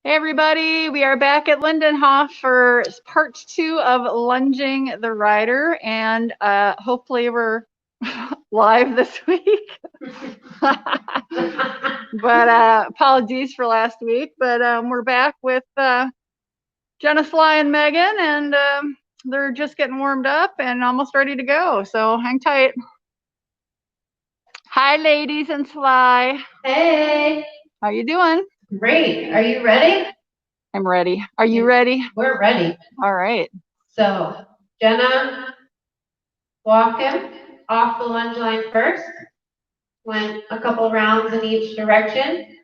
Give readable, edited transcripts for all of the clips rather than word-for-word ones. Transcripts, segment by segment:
Hey everybody, we are back at Lindinhof for part 2 of lunging the rider, and hopefully we're live this week. But apologies for last week, but we're back with Jenna, Sly, and Megan, and they're just getting warmed up and almost ready to go, so hang tight. Hi ladies and Sly. Hey. How you doing? Great. Are you ready? I'm ready. Are you ready? We're ready. All right. So, Jenna, walk him off the lunge line first. Went a couple rounds in each direction.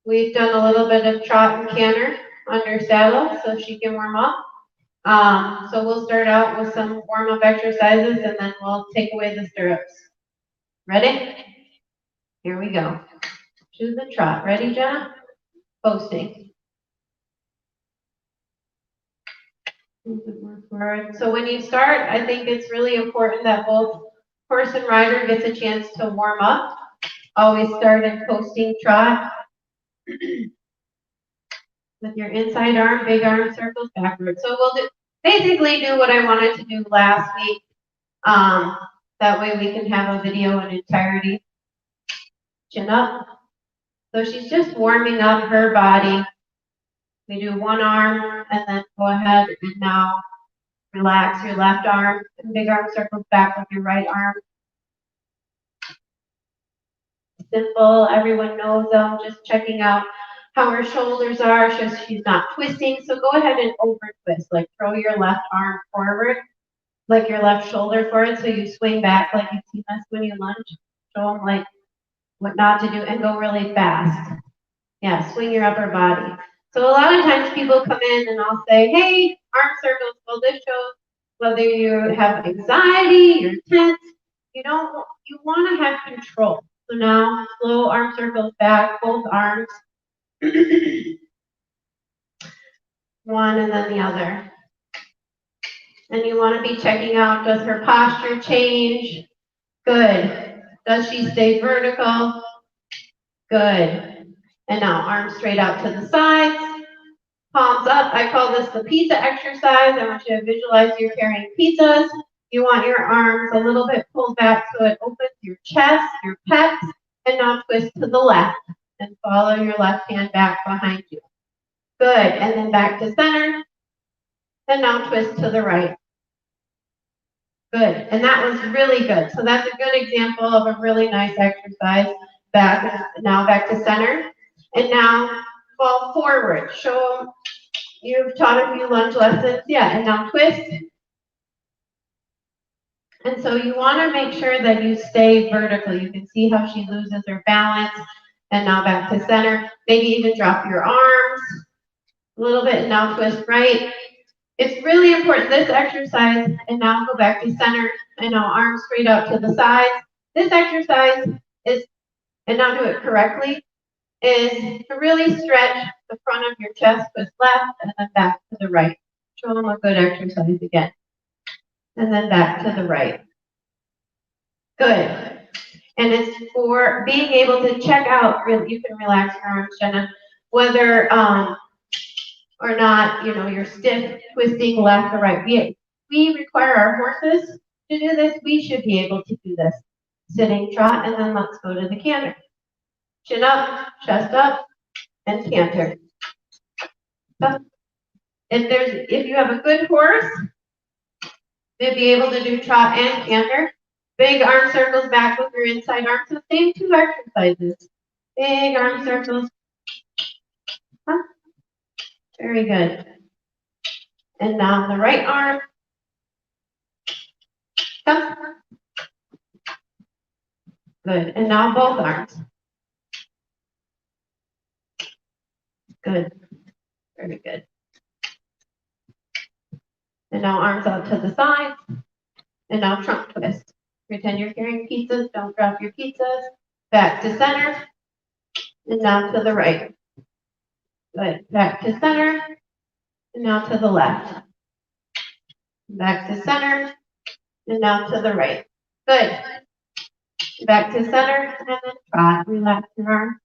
We've done a little bit of trot and canter under saddle so she can warm up. So we'll start out with some warm-up exercises and then we'll take away the stirrups. Ready? Here we go. To the trot. Ready, Jenna? Posting. Forward. So when you start, I think it's really important that both horse and rider gets a chance to warm up. Always start in posting trot with your inside arm, big arm circles backwards. So we'll basically do what I wanted to do last week. That way we can have a video in entirety. Chin up. So she's just warming up her body. We do one arm and then go ahead and now relax your left arm and big arm circles back with your right arm. Simple, everyone knows them, just checking out how her shoulders are, so she's not twisting. So go ahead and over twist, like throw your left arm forward, like your left shoulder forward, so you swing back like you've seen us when you lunge. Show them like what not to do and go really fast. Yeah, swing your upper body. So a lot of times people come in and I'll say, hey, arm circles. Well, this shows whether you have anxiety, you're tense, you want to have control. So now slow arm circles back, both arms. One and then the other. And you want to be checking out, does her posture change? Good. Does she stay vertical? Good. And now arms straight out to the sides. Palms up. I call this the pizza exercise. I want you to visualize you're carrying pizzas. You want your arms a little bit pulled back so it opens your chest, your pecs, and now twist to the left and follow your left hand back behind you. Good. And then back to center. And now twist to the right. Good. And that was really good. So that's a good example of a really nice exercise. Now back to center. And now fall forward. Show them you've taught a few lunge lessons. Yeah, and now twist. And so you want to make sure that you stay vertical. You can see how she loses her balance. And now back to center. Maybe even drop your arms a little bit and now twist right. It's really important, this exercise, and now go back to center, and now arms straight out to the sides. This exercise is, and now do it correctly, is to really stretch the front of your chest, twist left, and then back to the right. Show them a good exercise again. And then back to the right. Good. And it's for being able to check out, you can relax your arms, Jenna, whether or not, you're stiff, twisting left or right. We require our horses to do this. We should be able to do this. Sitting trot, and then let's go to the canter. Chin up, chest up, and canter. If you have a good horse, they'll be able to do trot and canter. Big arm circles back with your inside arm. So same two exercises. Big arm circles. Very good. And now the right arm. Come. Good. And now both arms. Good. Very good. And now arms out to the sides. And now trunk twist. Pretend you're carrying pizzas. Don't drop your pizzas. Back to center. And now to the right. Good. Back to center. And now to the left. Back to center. And now to the right. Good. Back to center. And then trot. Relax your arm.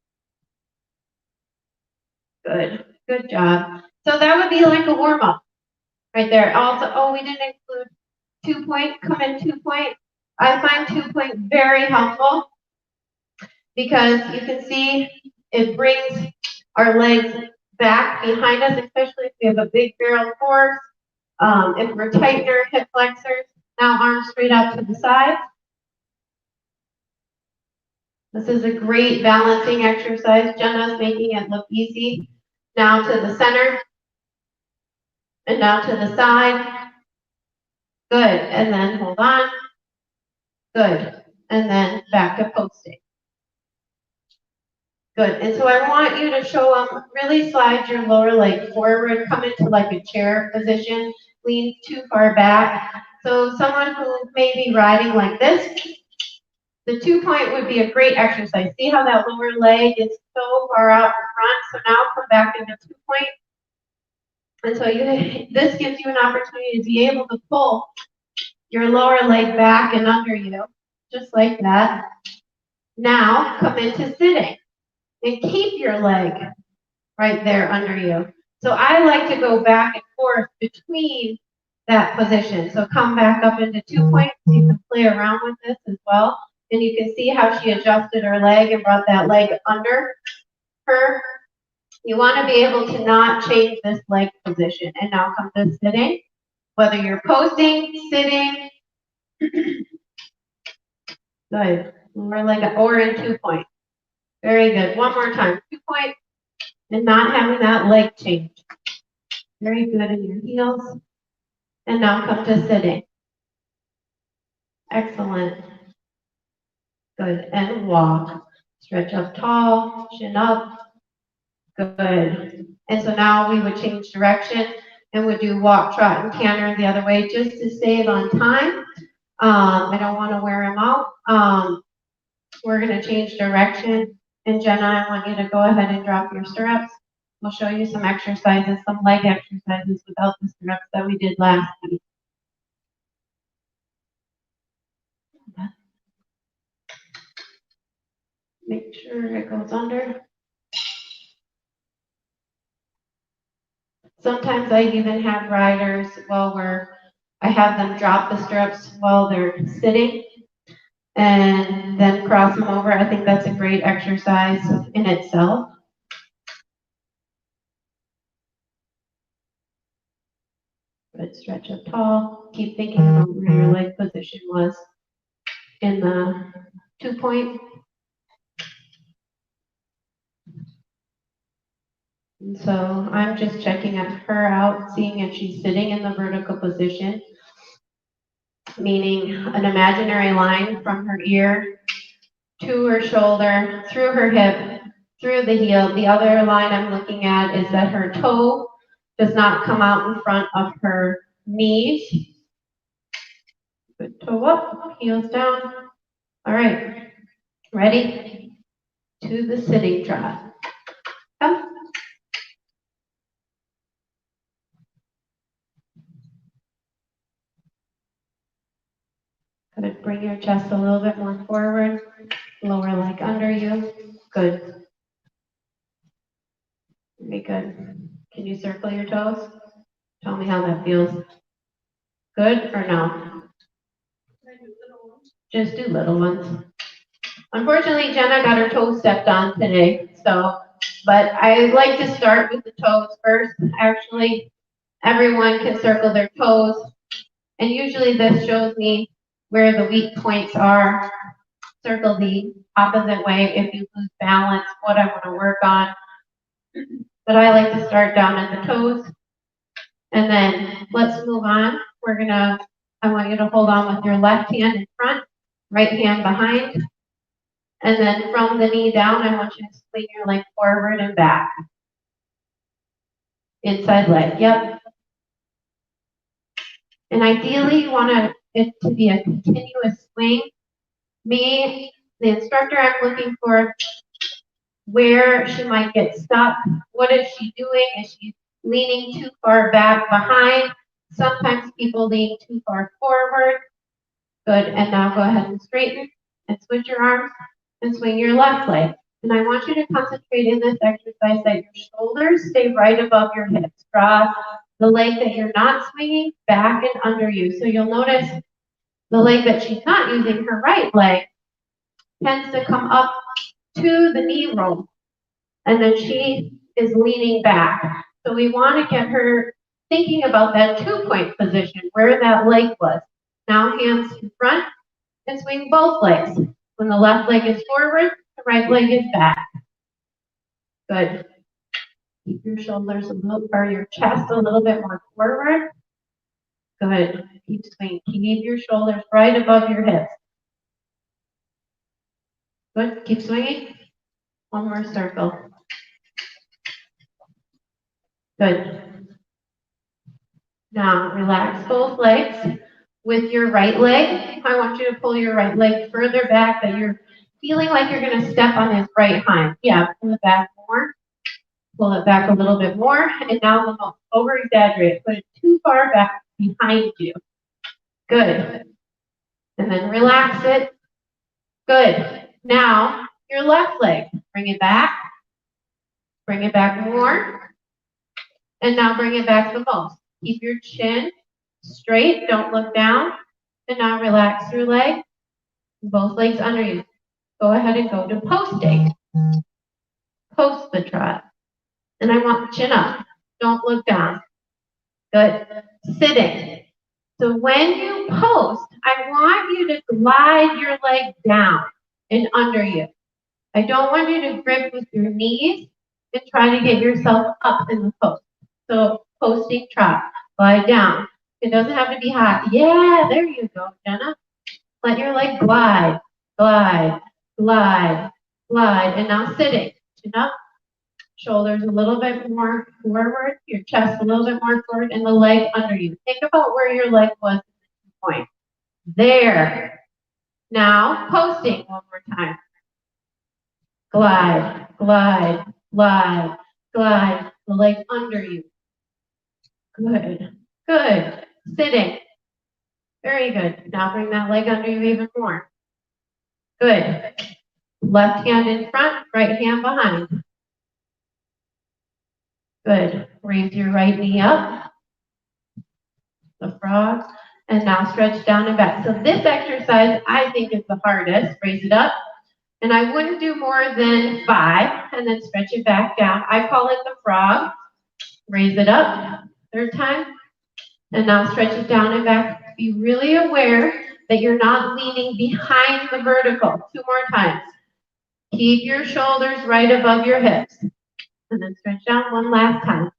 Good. Good job. So that would be like a warm-up right there. Also, oh, we didn't include 2-point, come in 2-point. I find 2-point very helpful because you can see it brings our legs back behind us, especially if we have a big barrel horse. If we're tightening our hip flexors, now arms straight out to the side. This is a great balancing exercise. Jenna's making it look easy. Now to the center. And now to the side. Good. And then hold on. Good. And then back to posting. Good. And so I want you to show them, really slide your lower leg forward, come into like a chair position, lean too far back. So someone who may be riding like this, the 2-point would be a great exercise. See how that lower leg is so far out in front? So now come back into 2-point. And so this gives you an opportunity to be able to pull your lower leg back and under you, just like that. Now come into sitting and keep your leg right there under you. So I like to go back and forth between that position. So come back up into 2-point. You can play around with this as well. And you can see how she adjusted her leg and brought that leg under her. You want to be able to not change this leg position. And now come to sitting. Whether you're posting, sitting, good. Lower leg or in 2-point. Very good. One more time. 2-point and not having that leg change. Very good in your heels. And now come to sitting. Excellent. Good. And walk. Stretch up tall, chin up. Good. And so now we would change direction and would do walk, trot, and canter the other way just to save on time. I don't want to wear them out. We're going to change direction. And Jenna, I want you to go ahead and drop your stirrups. We'll show you some exercises, some leg exercises without the stirrups that we did last week. Make sure it goes under. Sometimes I even have riders I have them drop the stirrups while they're sitting and then cross them over. I think that's a great exercise in itself. Good, stretch up tall. Keep thinking about where your leg position was in the 2-point. And so I'm just checking her out, seeing if she's sitting in the vertical position, meaning an imaginary line from her ear to her shoulder, through her hip, through the heel. The other line I'm looking at is that her toe does not come out in front of her knees. Good, toe up, heels down. All right, ready? To the sitting trot. Come. Good, bring your chest a little bit more forward. Lower leg under you. Good. Very good. Can you circle your toes? Tell me how that feels. Good or no? Just do little ones. Unfortunately, Jenna got her toes stepped on today, but I like to start with the toes first. Actually, everyone can circle their toes, and usually this shows me where the weak points are. Circle the opposite way if you lose balance, what I want to work on. But I like to start down at the toes. And then let's move on. I want you to hold on with your left hand in front, right hand behind. And then from the knee down, I want you to swing your leg forward and back. Inside leg, yep. And ideally, you want it to be a continuous swing. Me, the instructor, I'm looking for where she might get stuck. What is she doing? Is she leaning too far back behind? Sometimes people lean too far forward. Good, and now go ahead and straighten and switch your arms and swing your left leg. And I want you to concentrate in this exercise that your shoulders stay right above your hips. Draw the leg that you're not swinging back and under you. So you'll notice the leg that she's not using, her right leg, tends to come up to the knee roll. And then she is leaning back. So we want to get her thinking about that 2-point position, where that leg was. Now hands in front and swing both legs. When the left leg is forward, the right leg is back. Good. Keep your shoulders a little, or your chest a little bit more forward. Good. Keep swinging. Keep your shoulders right above your hips. Good. Keep swinging. One more circle. Good. Now relax both legs. With your right leg, I want you to pull your right leg further back, that you're feeling like you're going to step on his right hind. Yeah, pull it back more. Pull it back a little bit more. And now don't over-exaggerate. Put it too far back behind you. Good. And then relax it. Good. Now, your left leg. Bring it back. Bring it back more. And now bring it back the most. Keep your chin straight. Don't look down. And now relax your leg. Both legs under you. Go ahead and go to posting. Post the trot. And I want the chin up. Don't look down. Good. Sitting. So when you post, I want you to glide your leg down and under you. I don't want you to grip with your knees and try to get yourself up in the post. So posting trot. Glide down. It doesn't have to be high. Yeah, there you go, Jenna. Let your leg glide, glide, glide, glide. And now sitting. Chin up. Shoulders a little bit more forward. Your chest a little bit more forward. And the leg under you. Think about where your leg was at this point. There. Now posting one more time. Glide, glide, glide, glide. The leg under you. Good. Good. Sitting. Very good. Now bring that leg under you even more. Good. Left hand in front, right hand behind. Good. Raise your right knee up. The frog. And now stretch down and back. So this exercise, I think, is the hardest. Raise it up. And I wouldn't do more than 5. And then stretch it back down. I call it the frog. Raise it up. 3rd time. And now stretch it down and back. Be really aware that you're not leaning behind the vertical. 2 more times. Keep your shoulders right above your hips. And then stretch down one last time.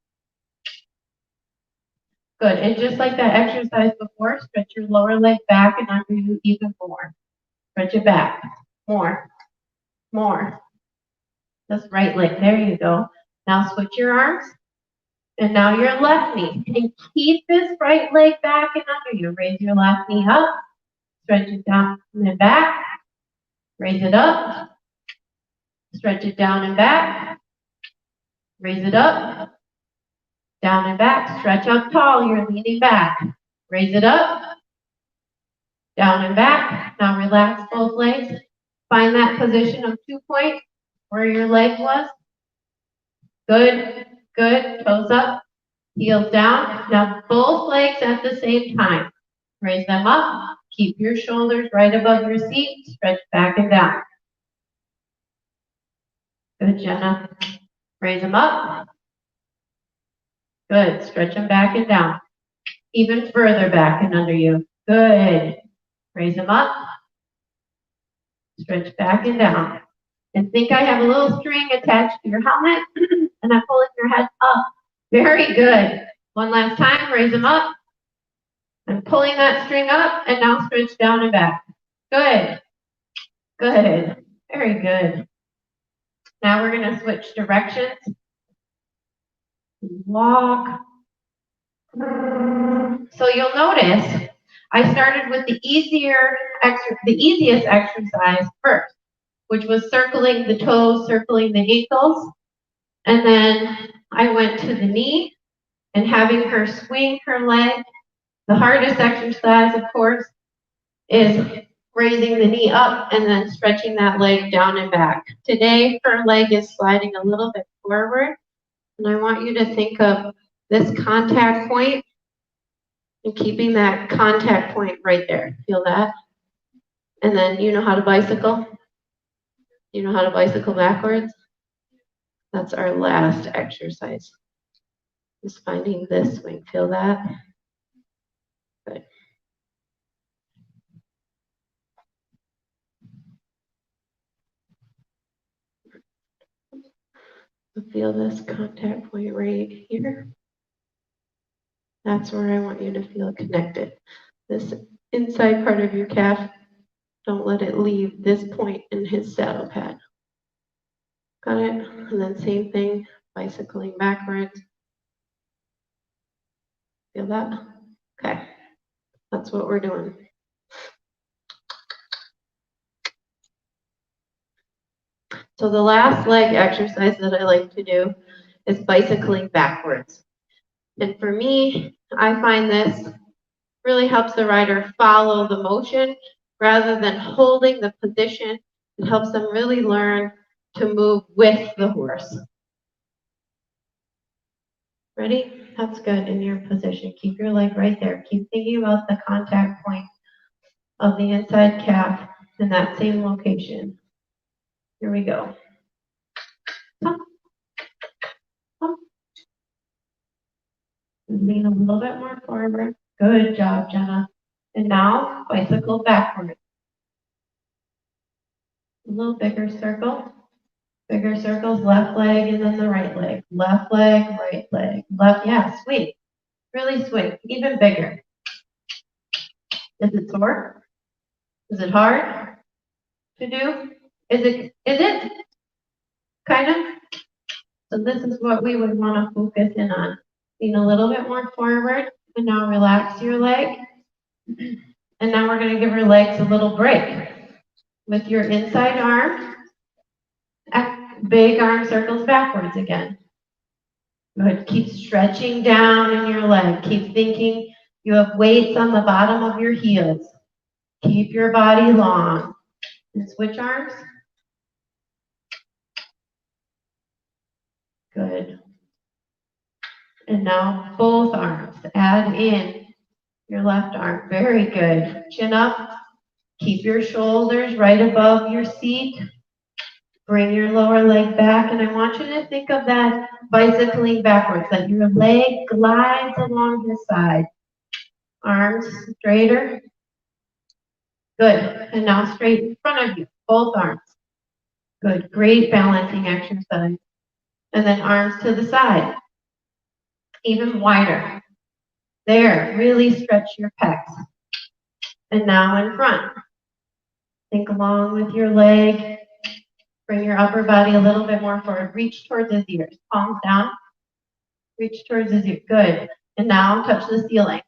Good. And just like that exercise before, stretch your lower leg back and under you even more. Stretch it back. More. More. This right leg. There you go. Now switch your arms. And now your left knee. And keep this right leg back and under you. Raise your left knee up. Stretch it down and then back. Raise it up. Stretch it down and back. Raise it up. Down and back. Stretch up tall. You're leaning back. Raise it up. Down and back. Now relax both legs. Find that position of 2-point where your leg was. Good. Good. Toes up. Heels down. Now both legs at the same time. Raise them up. Keep your shoulders right above your seat. Stretch back and down. Good, Jenna. Raise them up. Good. Stretch them back and down. Even further back and under you. Good. Raise them up. Stretch back and down. And think I have a little string attached to your helmet, and I'm pulling your head up. Very good. One last time. Raise them up. I'm pulling that string up, and now stretch down and back. Good. Good. Very good. Now we're going to switch directions. Walk. So you'll notice I started with the easiest exercise first, which was circling the toes, circling the ankles. And then I went to the knee and having her swing her leg. The hardest exercise, of course, is raising the knee up and then stretching that leg down and back. Today, her leg is sliding a little bit forward, and I want you to think of this contact point and keeping that contact point right there. Feel that? And then you know how to bicycle? You know how to bicycle backwards? That's our last exercise. Just finding this swing. Feel that? Good. Feel this contact point right here. That's where I want you to feel connected. This inside part of your calf, don't let it leave this point in his saddle pad. Got it? And then same thing, bicycling backwards. Feel that? Okay. That's what we're doing. So the last leg exercise that I like to do is bicycling backwards. And for me, I find this really helps the rider follow the motion rather than holding the position. It helps them really learn to move with the horse. Ready? That's good in your position. Keep your leg right there. Keep thinking about the contact point of the inside calf in that same location. Here we go. Come. Come. Lean a little bit more forward. Good job, Jenna. And now, bicycle backwards. A little bigger circle. Bigger circles, left leg and then the right leg. Left leg, right leg. Left, yeah, swing. Really swing. Even bigger. Is it sore? Is it hard to do? Is it? Kind of? So this is what we would want to focus in on. Lean a little bit more forward, and now relax your leg. And now we're going to give our legs a little break. With your inside arm, big arm circles backwards again. Good. Keep stretching down in your leg. Keep thinking you have weights on the bottom of your heels. Keep your body long. And switch arms. Good. And now both arms. Add in your left arm. Very good. Chin up. Keep your shoulders right above your seat. Bring your lower leg back. And I want you to think of that bicycling backwards, that your leg glides along the side. Arms straighter. Good. And now straight in front of you. Both arms. Good. Great balancing exercise. And then arms to the side. Even wider. There. Really stretch your pecs. And now in front. Think along with your leg. Bring your upper body a little bit more forward. Reach towards his ears. Palms down. Reach towards his ears. Good. And now touch the ceiling.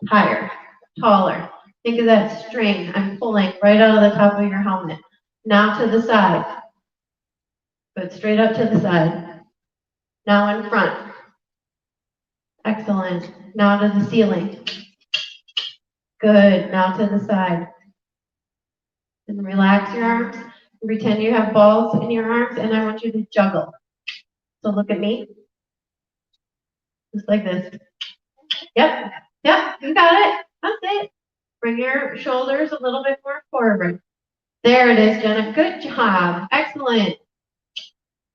Higher. Taller. Think of that string I'm pulling right out of the top of your helmet. Now to the side. Good. Straight up to the side. Now in front. Excellent. Now to the ceiling. Good. Now to the side. And relax your arms. Pretend you have balls in your arms, and I want you to juggle. So look at me. Just like this. Yep. Yep. You got it. That's it. Bring your shoulders a little bit more forward. There it is, Jenna. Good job. Excellent.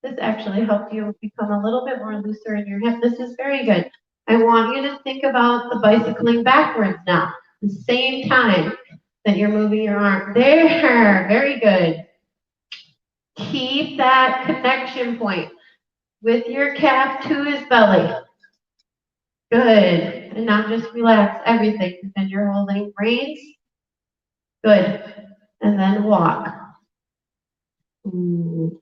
This actually helped you become a little bit more looser in your hip. This is very good. I want you to think about the bicycling backwards now. The same time that you're moving your arm. There. Very good. Keep that connection point with your calf to his belly. Good. And now just relax everything. And you're holding reins. Good. And then walk. Ooh.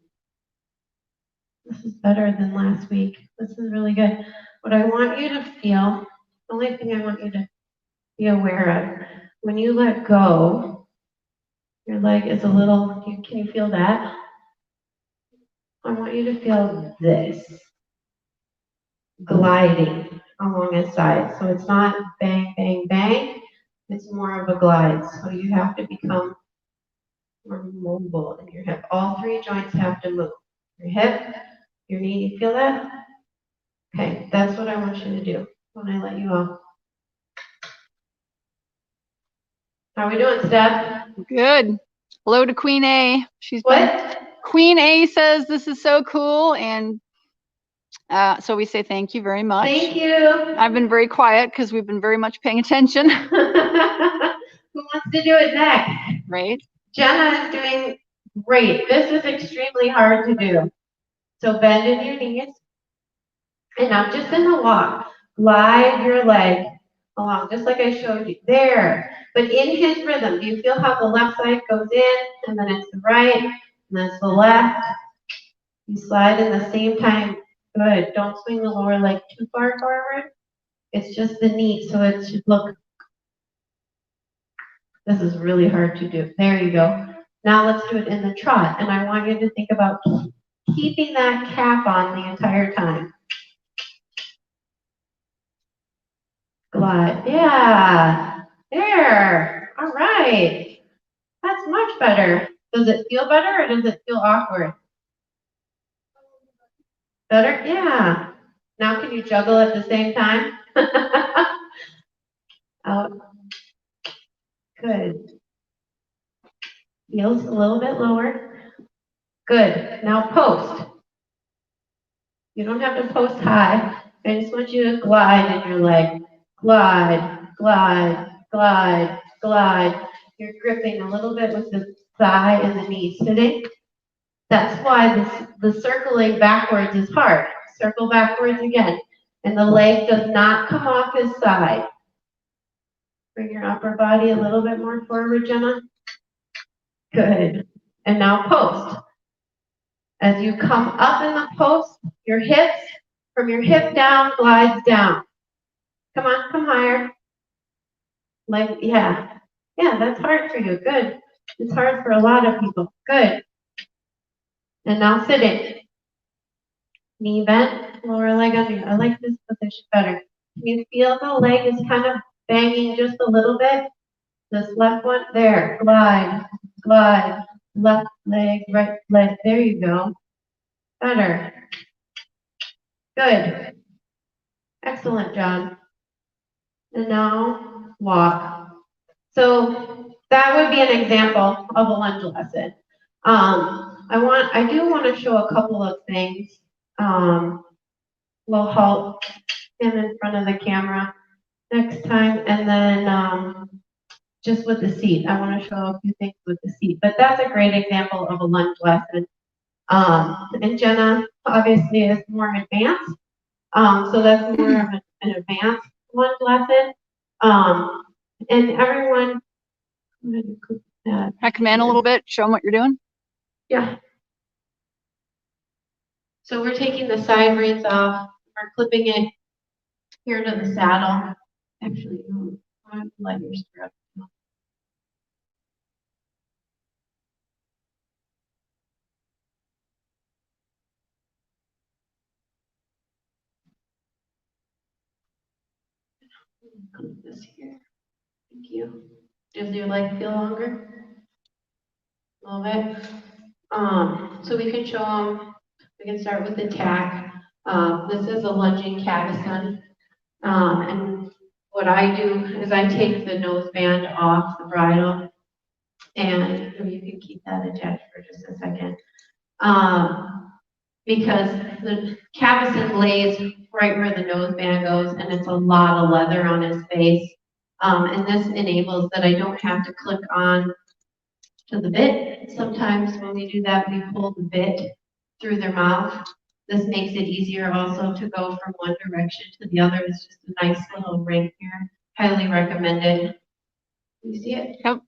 This is better than last week. This is really good. What I want you to feel, the only thing I want you to be aware of, when you let go, your leg is a little, can you feel that? I want you to feel this gliding along his side. So it's not bang, bang, bang. It's more of a glide, so you have to become more mobile in your hip. All three joints have to move. Your hip, your knee, you feel that? Okay, that's what I want you to do when I let you off. How are we doing, Steph? Good. Hello to Queen A. Queen A says this is so cool, and so we say thank you very much. Thank you. I've been very quiet because we've been very much paying attention. Who wants to do it next? Right. Jenna is doing great. This is extremely hard to do. So bend in your knees. And now just in the walk, glide your leg along, just like I showed you. There. But in his rhythm, do you feel how the left side goes in, and then it's the right, and then it's the left? You slide in the same time. Good. Don't swing the lower leg too far forward. It's just the knee, so it should look. This is really hard to do. There you go. Now let's do it in the trot, and I want you to think about keeping that cap on the entire time. Glide. Yeah. There. All right. That's much better. Does it feel better or does it feel awkward? Better? Yeah. Now can you juggle at the same time? Out. Good. Heels a little bit lower. Good. Now post. You don't have to post high. I just want you to glide in your leg. Glide, glide, glide, glide. You're gripping a little bit with the thigh and the knee sitting. That's why the circling backwards is hard. Circle backwards again. And the leg does not come off his side. Bring your upper body a little bit more forward, Jenna. Good. And now post. As you come up in the post, your hips, from your hip down, glides down. Come on, come higher. Like, yeah. Yeah, that's hard for you. Good. It's hard for a lot of people. Good. And now sitting. Knee bent, lower leg under. I like this position better. Can you feel the leg is kind of banging just a little bit? This left one, there. Glide, glide. Left leg, right leg. There you go. Better. Good. Excellent job. And now walk. So that would be an example of a lunge lesson. I do want to show a couple of things. We'll halt him in front of the camera next time, and then just with the seat. I want to show a few things with the seat, but that's a great example of a lunge lesson. And Jenna obviously is more advanced, so that's more of an advanced lunge lesson. And everyone, I come in a little bit, show them what you're doing. yeah. So we're taking the side reins off. We're clipping it here to the saddle. Actually, I'm letting your strap. Clip this here. Thank you. Does your leg feel longer? A little bit. So we can show them. We can start with the tack. This is a lunging cavesson. And what I do is I take the nose band off the bridle, and you can keep that attached for just a second. Because the cavesson lays right where the nose band goes, and it's a lot of leather on his face. And this enables that I don't have to click on to the bit. Sometimes when we do that, we pull the bit through their mouth. This makes it easier also to go from one direction to the other. It's just a nice little ring here. Highly recommended. You see it? Yep.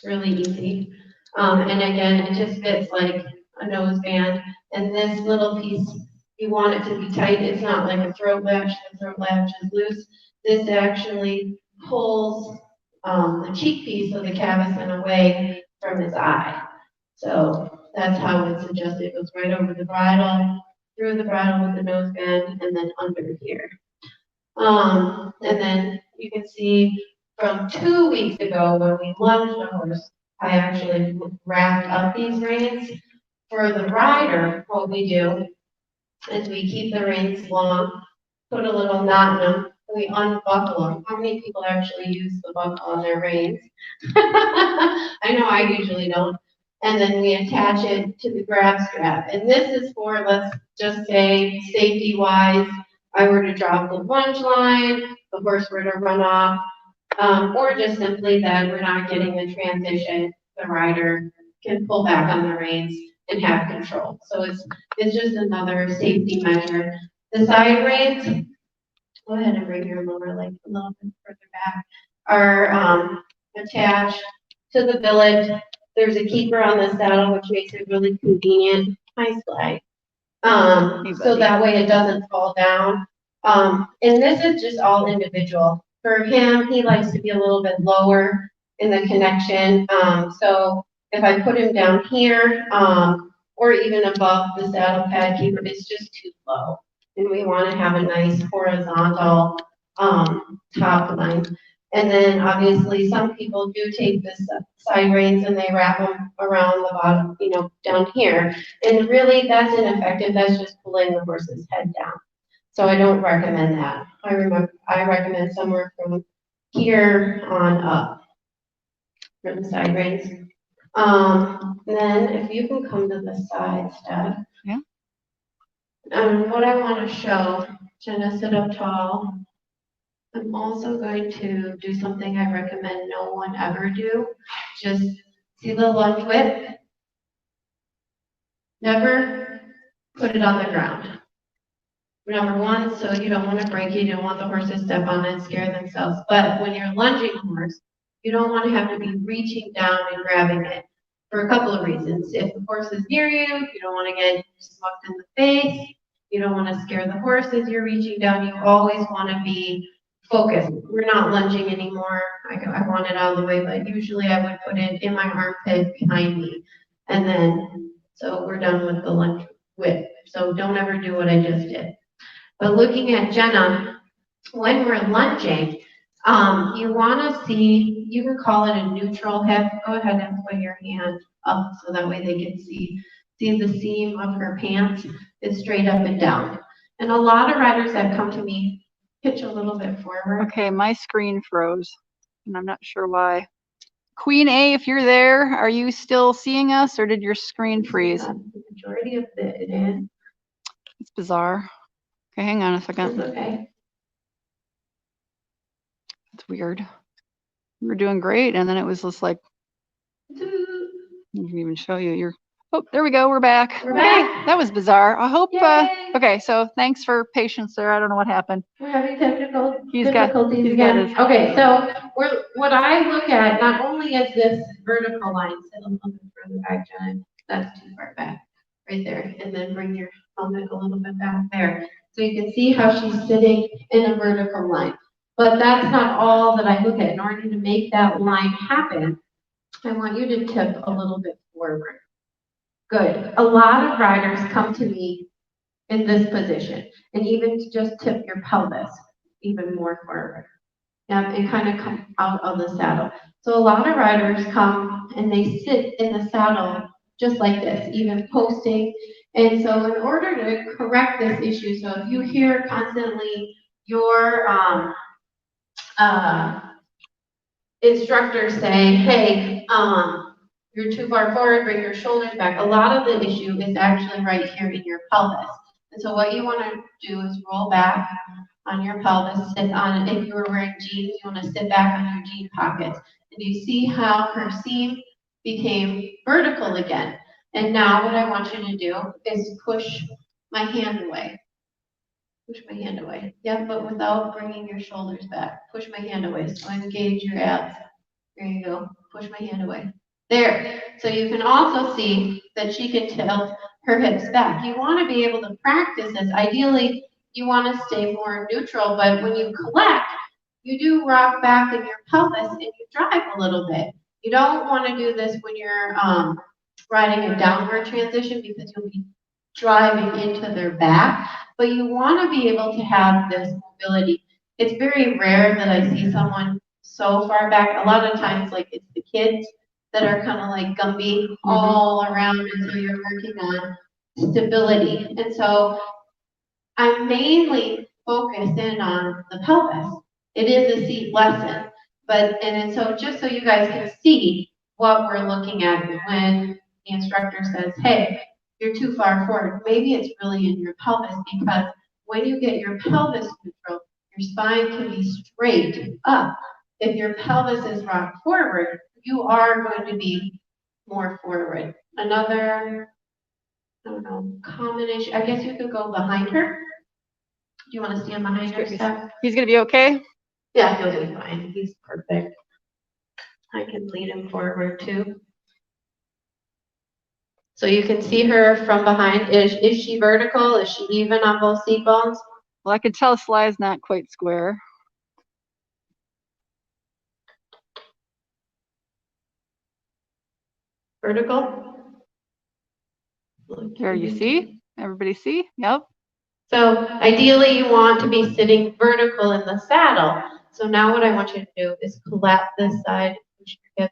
Really easy. And again, it just fits like a nose band. And this little piece, you want it to be tight. It's not like a throat latch. The throat latch is loose. This actually pulls the cheek piece of the cavesson away from his eye. So that's how it's adjusted. It goes right over the bridle, through the bridle with the nose band, and then under here. And then you can see from 2 weeks ago when we lunged the horse, I actually wrapped up these reins. For the rider, what we do is we keep the reins long, put a little knot in them, we unbuckle them. How many people actually use the buckle on their reins? I know I usually don't. And then we attach it to the grab strap. And this is for, let's just say, safety-wise, I were to drop the lunge line, the horse were to run off, or just simply that we're not getting the transition, the rider can pull back on the reins and have control. So it's just another safety measure. The side reins, go ahead and bring your lower leg a little bit further back, are attached to the billet. There's a keeper on the saddle, which makes it really convenient. Hi, Sly. So that way it doesn't fall down. And this is just all individual. For him, he likes to be a little bit lower in the connection. So if I put him down here, or even above the saddle pad keeper, it's just too low. And we want to have a nice horizontal top line. And then obviously some people do take the side reins and they wrap them around the bottom, down here. And really that's ineffective. That's just pulling the horse's head down. So I don't recommend that. I recommend somewhere from here on up for the side reins. Then if you can come to the side step. Yeah. What I want to show, Jenna, sit up tall. I'm also going to do something I recommend no one ever do. Just see the lunge whip. Never put it on the ground. Number one, so you don't want to break it. You don't want the horse to step on it and scare themselves. But when you're lunging a horse, you don't want to have to be reaching down and grabbing it for a couple of reasons. If the horse is near you, you don't want to get smucked in the face. You don't want to scare the horse as you're reaching down. You always want to be focused. We're not lunging anymore. I want it out of the way, but usually I would put it in my armpit behind me. And then, so we're done with the lunge whip. So don't ever do what I just did. But looking at Jenna, when we're lunging, you want to see, you can call it a neutral hip. Go ahead and put your hand up so that way they can see the seam of her pants is straight up and down. And a lot of riders that come to me pitch a little bit forward. Okay, my screen froze, and I'm not sure why. Queen A, if you're there, are you still seeing us, or did your screen freeze? The majority of it is. It's bizarre. Okay, hang on a second. It's okay. It's weird. We were doing great, and then it was just like, I can even show you. Oh, there we go. We're back. We're okay, back. That was bizarre. I hope. Yay. Okay, so thanks for patience there. I don't know what happened. We're having technical He's difficulties got again. Okay, so what I look at not only is this vertical line, sit a little bit further back, Jen. That's too far back, right there, and then bring your helmet a little bit back there, so you can see how she's sitting in a vertical line. But that's not all that I look at. In order to make that line happen, I want you to tip a little bit forward. Good. A lot of riders come to me in this position, and even to just tip your pelvis even more forward, and kind of come out of the saddle. So a lot of riders come and they sit in the saddle just like this, even posting. And so in order to correct this issue, so if you hear constantly your instructors say, hey, you're too far forward, bring your shoulders back. A lot of the issue is actually right here in your pelvis. And so what you want to do is roll back on your pelvis, sit on it. If you were wearing jeans, you want to sit back on your jean pockets. And you see how her seam became vertical again. And now what I want you to do is push my hand away. Push my hand away. Yeah, but without bringing your shoulders back. Push my hand away. So engage your abs. There you go. Push my hand away. There. So you can also see that she can tilt her hips back. You want to be able to practice this. Ideally, you want to stay more neutral, but when you collect, you do rock back in your pelvis and you drive a little bit. You don't want to do this when you're riding a downward transition because you'll be driving into their back, but you want to be able to have this mobility. It's very rare that I see someone so far back. A lot of times, like it's the kids that are kind of like Gumby all around, and so you're working on stability. And so I mainly focus in on the pelvis. It is a seat lesson, and so just so you guys can see what we're looking at when the instructor says, hey, you're too far forward. Maybe it's really in your pelvis, because when you get your pelvis neutral, your spine can be straight up. If your pelvis is rocked forward, you are going to be more forward. Another, I don't know, common issue, I guess you could go behind her. Do you want to stand behind her, Steph? He's going to be okay? Yeah, he'll be fine. He's perfect. I can lead him forward too. So you can see her from behind. Is she vertical? Is she even on both seat bones? Well, I can tell Sly's not quite square. Vertical? There you see? Everybody see? Yep. So ideally you want to be sitting vertical in the saddle. So now what I want you to do is collapse this side, push your hip.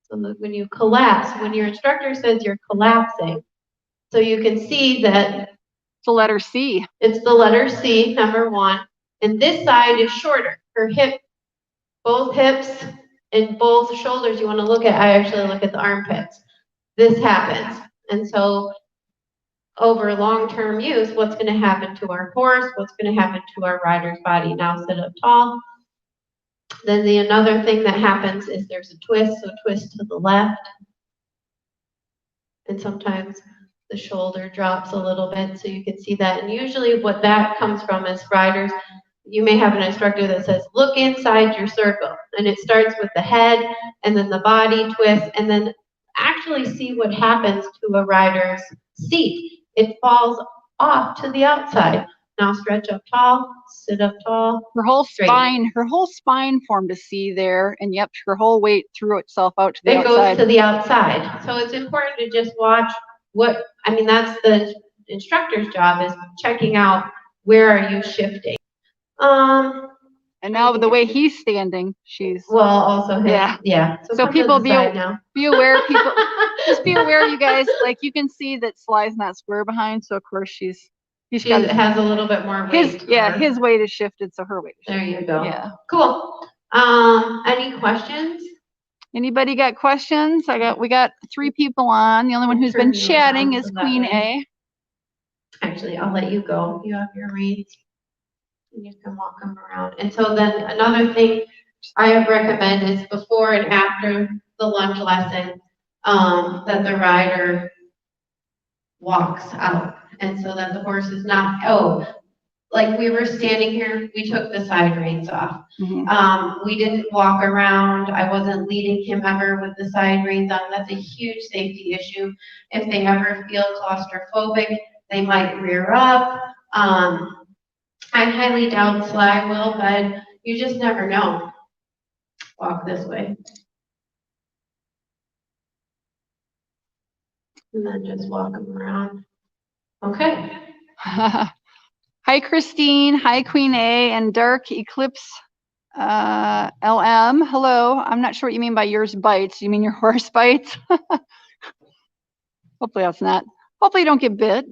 So that when you collapse, when your instructor says you're collapsing, so you can see that it's the letter C. It's the letter C, number one. And this side is shorter. Her hip, both hips and both shoulders you want to look at. I actually look at the armpits. This happens. And so over long-term use, what's going to happen to our horse? What's going to happen to our rider's body? Now sit up tall. Then another thing that happens is there's a twist, so twist to the left. And sometimes the shoulder drops a little bit, so you can see that. And usually what that comes from is riders, you may have an instructor that says, look inside your circle. And it starts with the head, and then the body twist, and then actually see what happens to a rider's seat. It falls off to the outside. Now stretch up tall, sit up tall. Her whole spine formed a C there, and yep, her whole weight threw itself out to the outside. It goes to the outside. So it's important to just watch that's the instructor's job, is checking out where are you shifting. And now the way he's standing, she's also him. Yeah. So people be aware. People just be aware, you guys. Like you can see that Sly's not square behind, so of course she has a little bit more weight. His weight is shifted, so her weight is shifted. There you go. Yeah. Cool. Any questions? Anybody got questions? We got 3 people on. The only one who's been chatting is Queen A. Actually, I'll let you go. You have your reins. And you can walk them around. And so then another thing I recommend is before and after the lunge lesson, that the rider walks out. And so that the horse is not, like we were standing here, we took the side reins off. We didn't walk around. I wasn't leading him ever with the side reins on. That's a huge safety issue. If they ever feel claustrophobic, they might rear up. I highly doubt Sly will, but you just never know. Walk this way. And then just walk them around. Okay. Hi, Christine. Hi, Queen A and Dark Eclipse LM. Hello. I'm not sure what you mean by yours bites. You mean your horse bites? Hopefully that's not. Hopefully you don't get bit.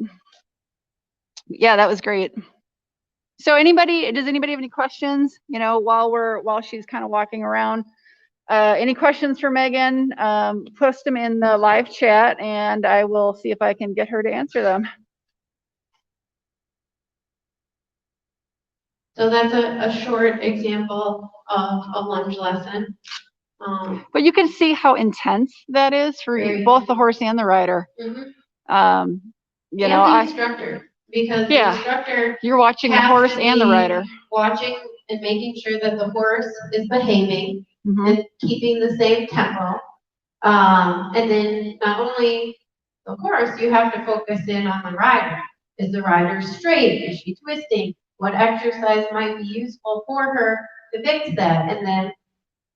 Yeah, that was great. So does anybody have any questions, while she's kind of walking around? Any questions for Megan? Post them in the live chat and I will see if I can get her to answer them. So that's a short example of a lunge lesson. But you can see how intense that is for both the horse and the rider. And the instructor. Because the instructor, you're watching the horse and the rider. Watching and making sure that the horse is behaving and keeping the same tempo. And then not only the horse, you have to focus in on the rider. Is the rider straight? Is she twisting? What exercise might be useful for her to fix that? And then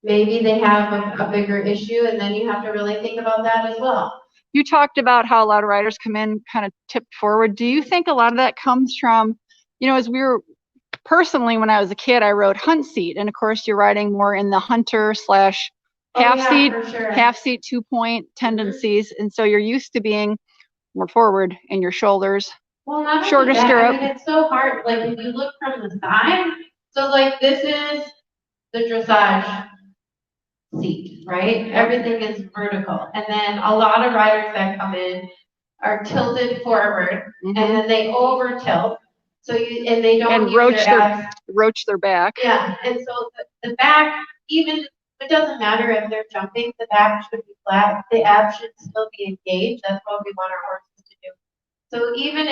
maybe they have a bigger issue, and then you have to really think about that as well. You talked about how a lot of riders come in kind of tipped forward. Do you think a lot of that comes from, as we were personally, when I was a kid, I rode hunt seat, and of course, you're riding more in the hunter slash half seat, for sure. half seat 2-point tendencies, and so you're used to being more forward in your shoulders. Well, not shorter only that, stirrup. I mean, it's so hard. Like if you look from the side, so like this is the dressage seat, right? Everything is vertical, and then a lot of riders that come in are tilted forward, and then they over tilt. So and they don't use their abs. Roach their back. Yeah, and so the back, even it doesn't matter if they're jumping, the back should be flat. The abs should still be engaged. That's what we want our horses to do. So even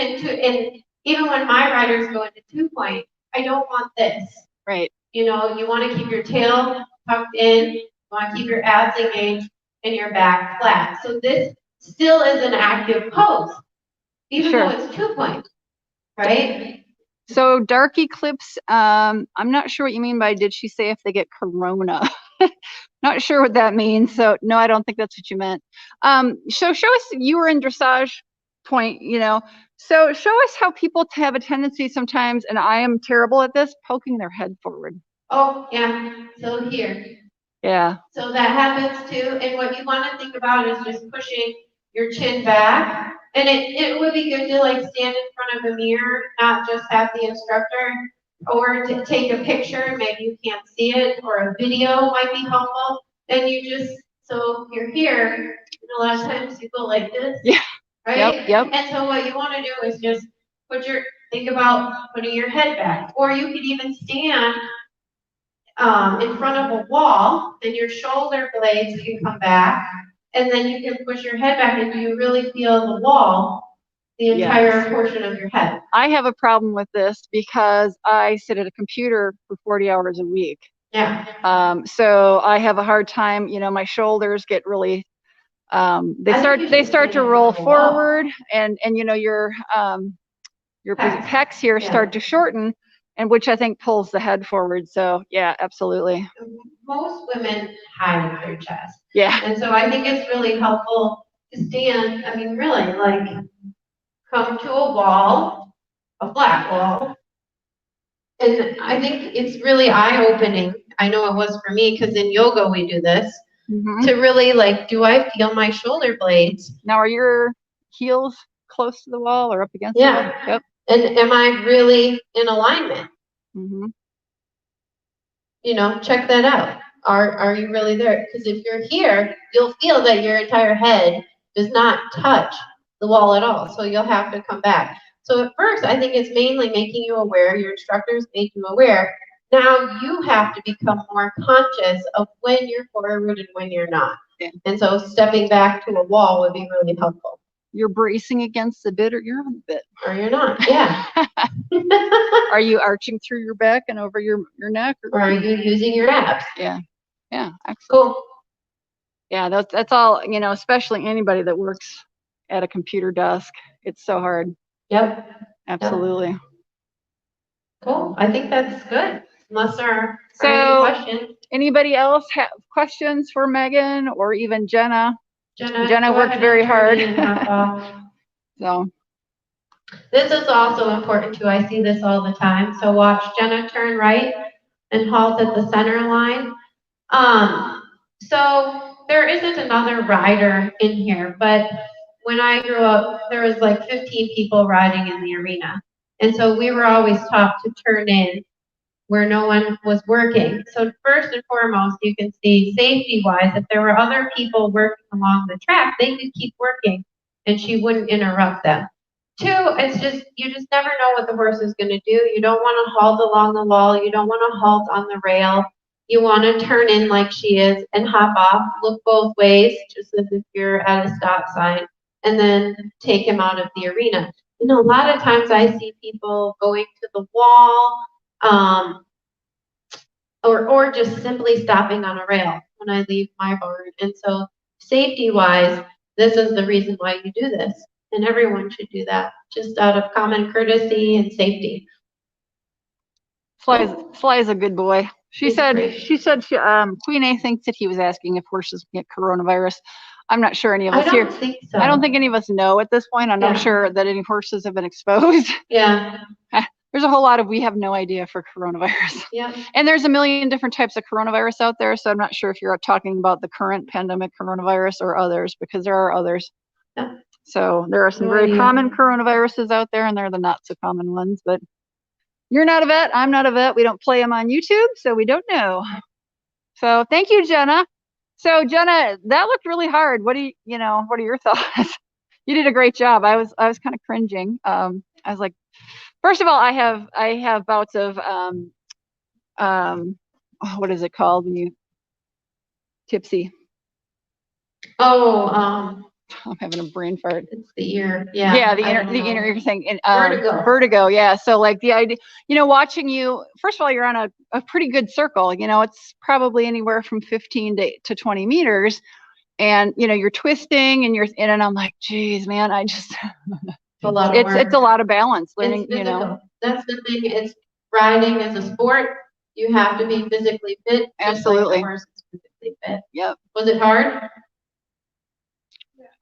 when my riders go into 2-point, I don't want this. Right. You know, you want to keep your tail tucked in. You want to keep your abs engaged and your back flat. So this still is an active pose, even though it's 2-point, right? So dark eclipse, I'm not sure what you mean by, did she say if they get corona? Not sure what that means. So no, I don't think that's what you meant. So show us, you were in dressage point, you know. So show us how people have a tendency sometimes, and I am terrible at this, poking their head forward. Oh, yeah. So here. Yeah. So that happens too. And what you want to think about is just pushing your chin back. And it would be good to like stand in front of a mirror, not just have the instructor, or to take a picture. Maybe you can't see it, or a video might be helpful. And you just, so you're here, and a lot of times you go like this. Yeah. Right? Yep. And so what you want to do is just think about putting your head back. Or you could even stand in front of a wall, and your shoulder blades can come back, and then you can push your head back, and you really feel the wall, the entire portion of your head. I have a problem with this because I sit at a computer for 40 hours a week. Yeah. So I have a hard time, you know, my shoulders get really, they start to roll forward, and you know, your pecs here start to shorten, and which I think pulls the head forward. So yeah, absolutely. Most women hide their chest. Yeah. And so I think it's really helpful to stand, I mean, really, like, come to a wall, a flat wall. And I think it's really eye-opening. I know it was for me, because in yoga we do this, to really, like, do I feel my shoulder blades? Now, are your heels close to the wall or up against the wall? Yep. And am I really in alignment? You know, check that out. Are you really there? Because if you're here, you'll feel that your entire head does not touch the wall at all. So you'll have to come back. So at first, I think it's mainly making you aware. Your instructors make you aware. Now you have to become more conscious of when you're forward and when you're not. Yeah. And so stepping back to a wall would be really helpful. You're bracing against the bit, or you're on the bit. Or you're not, yeah. Are you arching through your back and over your neck? Or are you using your abs? Yeah. Yeah, excellent. Cool. Yeah, that's all, you know, especially anybody that works at a computer desk. It's so hard. Yep. Absolutely. Yep. Cool. I think that's good. Unless there are any questions. Anybody else have questions for Megan or even Jenna? Jenna worked very hard. So this is also important too. I see this all the time. So watch Jenna turn right and halt at the center line. So there isn't another rider in here, but when I grew up, there was like 15 people riding in the arena. And so we were always taught to turn in where no one was working. So first and foremost, you can see safety-wise, if there were other people working along the track, they could keep working and she wouldn't interrupt them. Two, it's just, you just never know what the horse is going to do. You don't want to halt along the wall. You don't want to halt on the rail. You want to turn in like she is and hop off, look both ways, just as if you're at a stop sign, and then take him out of the arena. And a lot of times I see people going to the wall, or just simply stopping on a rail when I leave my barn. And so safety-wise, this is the reason why you do this. And everyone should do that, just out of common courtesy and safety. Sly is a good boy. She said Queen A thinks that he was asking if horses get coronavirus. I'm not sure any of us here. I don't think so. I don't think any of us know at this point. I'm not sure that any horses have been exposed. Yeah. there's a whole lot of we have no idea for coronavirus. Yeah. And there's a million different types of coronavirus out there. So I'm not sure if you're talking about the current pandemic coronavirus or others, because there are others. Yeah. So there are some very common coronaviruses out there, and they're the not so common ones. But you're not a vet. I'm not a vet. We don't play them on YouTube, so we don't know. So thank you, Jenna. So Jenna, that looked really hard. What are your thoughts? You did a great job. I was kind of cringing. I was like, first of all, I have bouts of what is it called when you tipsy? Oh, I'm having a brain fart. It's the ear. Yeah. Yeah, the inner ear thing. Vertigo. Vertigo. Yeah. So like the idea, watching you. First of all, you're on a pretty good circle. It's probably anywhere from 15 to 20 meters, and you're twisting and and I'm like, geez, man, I just. It's a lot of work. It's a lot of balance. Learning, That's the thing. It's riding as a sport. You have to be physically fit. Absolutely. Just like the horse is physically fit. Yep. Was it hard?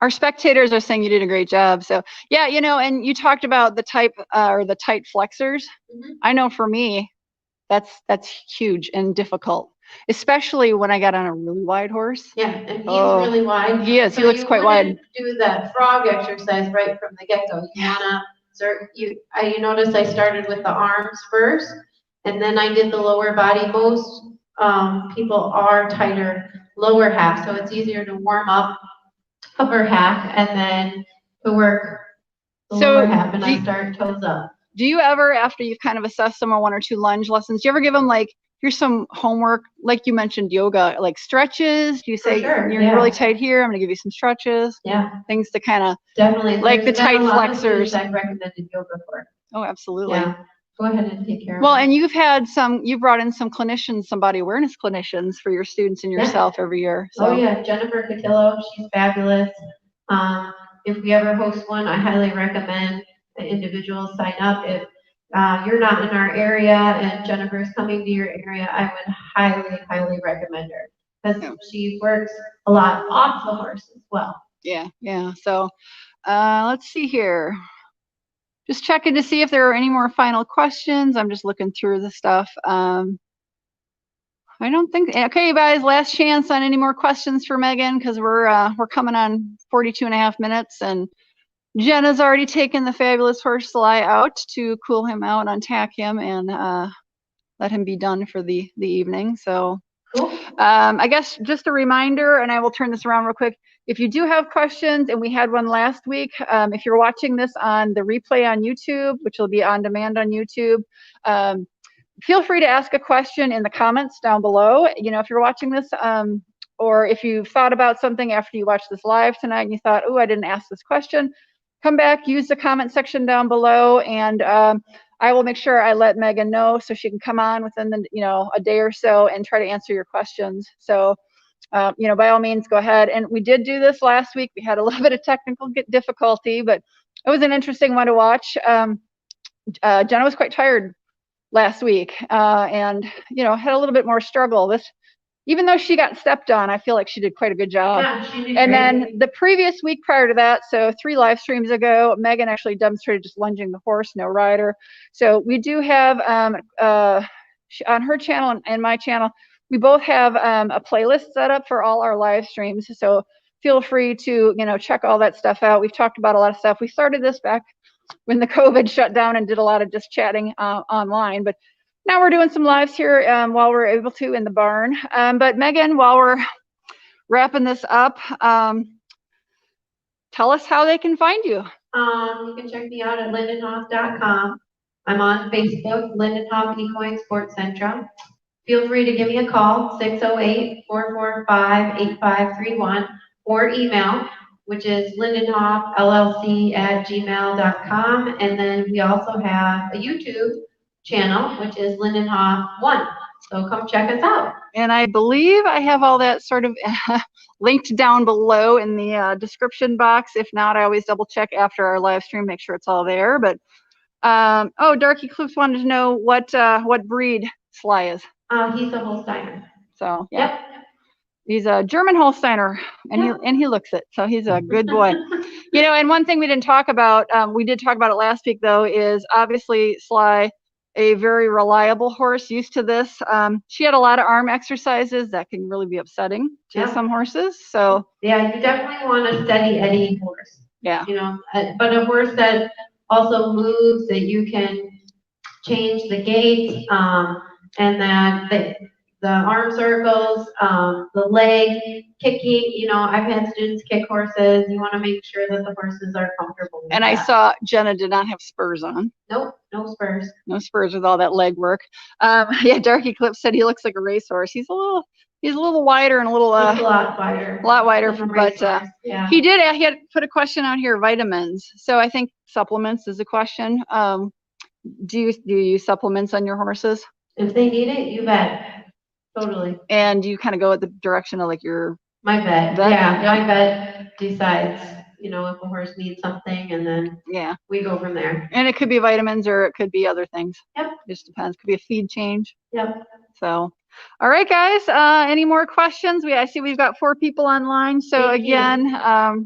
Our spectators are saying you did a great job. So yeah, and you talked about the type or the tight flexors. Mm-hmm. I know for me, that's huge and difficult, especially when I got on a really wide horse. Yeah, and he's really wide. He is. He looks quite wide. Do that frog exercise right from the get-go. You notice I started with the arms first, and then I did the lower body. Most people are tighter lower half, so it's easier to warm up upper half and then to work the lower half, and I start toes up. Do you ever, after you've kind of assessed them on 1 or 2 lunge lessons, do you ever give them like, here's some homework, like you mentioned yoga, like stretches? Do you say you're really tight here, I'm going to give you some stretches? Yeah. Things to kind of, definitely, like the tight flexors. I've recommended yoga for. Oh, absolutely. Yeah. Go ahead and take care of Well, it. And you brought in some clinicians, some body awareness clinicians for your students and yourself every year. So. Oh yeah, Jennifer Cotillo, she's fabulous. If we ever host one, I highly recommend the individuals sign up. If you're not in our area and Jennifer's coming to your area, I would highly, highly recommend her, because she works a lot off the horse as well. Yeah. So let's see here. Just checking to see if there are any more final questions. I'm just looking through the stuff. I don't think. Okay, guys, last chance on any more questions for Megan, because we're coming on 42.5 minutes, and Jenna's already taken the fabulous horse Sly out to cool him out, untack him, and let him be done for the evening. So cool. I guess just a reminder, and I will turn this around real quick. If you do have questions, and we had one last week, if you're watching this on the replay on YouTube, which will be on demand on YouTube, feel free to ask a question in the comments down below. If you're watching this, or if you thought about something after you watched this live tonight and you thought, oh, I didn't ask this question, come back, use the comment section down below, and I will make sure I let Megan know so she can come on within a day or so and try to answer your questions. So, by all means, go ahead. And we did do this last week. We had a little bit of technical difficulty, but it was an interesting one to watch. Jenna was quite tired last week, and had a little bit more struggle. Even though she got stepped on, I feel like she did quite a good job. Yeah, she did and great. Then the previous week prior to that, so 3 live streams ago, Megan actually demonstrated just lunging the horse, no rider. So we do have on her channel and my channel, we both have a playlist set up for all our live streams. So feel free to check all that stuff out. We've talked about a lot of stuff. We started this back when the COVID shut down and did a lot of just chatting online, but now we're doing some lives here while we're able to in the barn. But Megan, while we're wrapping this up, tell us how they can find you. You can check me out at Lindinhof.com. I'm on Facebook, Lindinhof Equine Sports Central. Feel free to give me a call, 608-445-8531, or email, which is lindenhofllc@gmail.com. And then we also have a YouTube channel, which is Lindinhof1. So come check us out. And I believe I have all that sort of linked down below in the description box. If not, I always double check after our live stream, make sure it's all there. But Darky Clips wanted to know what breed Sly is. He's a Holsteiner. So yeah. Yep. He's a German Holsteiner, and he looks it. So he's a good boy. And one thing we didn't talk about, we did talk about it last week though, is obviously Sly a very reliable horse, used to this. She had a lot of arm exercises that can really be upsetting to some horses. So yeah, you definitely want a steady Eddie horse. Yeah. You know, but a horse that also moves, that you can change the gait, and that the arm circles, the leg kicking. You know, I've had students kick horses. You want to make sure that the horses are comfortable with And I saw Jenna did not have spurs on. Nope, no spurs. No spurs with all that leg work. Yeah, Dark Eclipse said he looks like a racehorse. He's a little wider and a lot wider. But yeah. He had put a question out here, vitamins. So I think supplements is a question. Do you use supplements on your horses? If they need it, you bet. Totally. And you kind of go at the direction of like my vet. Yeah, my vet decides, you know, if a horse needs something, and then we go from there. And it could be vitamins or it could be other things. Yep. It just depends. Could be a feed change. Yep. So, all right, guys. Any more questions? I see we've got 4 people online. So again,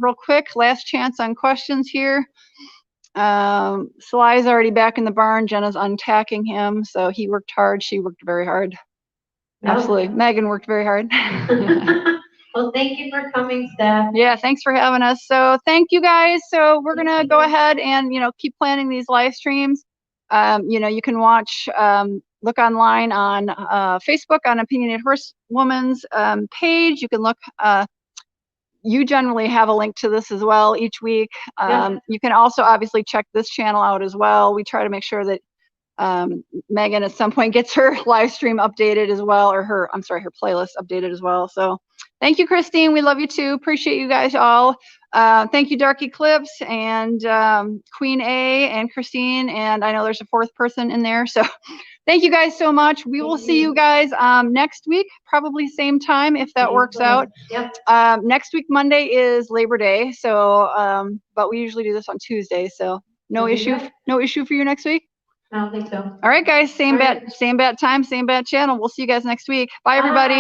real quick, last chance on questions here. Sly's already back in the barn. Jenna's untacking him. So he worked hard. She worked very hard. Yep. Absolutely. Megan worked very hard. Well, thank you for coming, Steph. Yeah, thanks for having us. So thank you, guys. So we're going to go ahead and, keep planning these live streams. You can watch, look online on Facebook on Opinionated Horsewoman's page. You can look, you generally have a link to this as well each week. You can also obviously check this channel out as well. We try to make sure that Megan at some point gets her live stream updated as well, or her playlist updated as well. So thank you, Christine. We love you too. Appreciate you guys all. Thank you, Dark Eclipse and Queen A and Christine. And I know there's a 4th person in there. So thank you guys so much. We will see you guys next week, probably same time if that works out. Yep. Next week, Monday is Labor Day. So, but we usually do this on Tuesday. So no issue for you next week. I don't think so. All right, guys. Same bat time, same bat channel. We'll see you guys next week. Bye, everybody.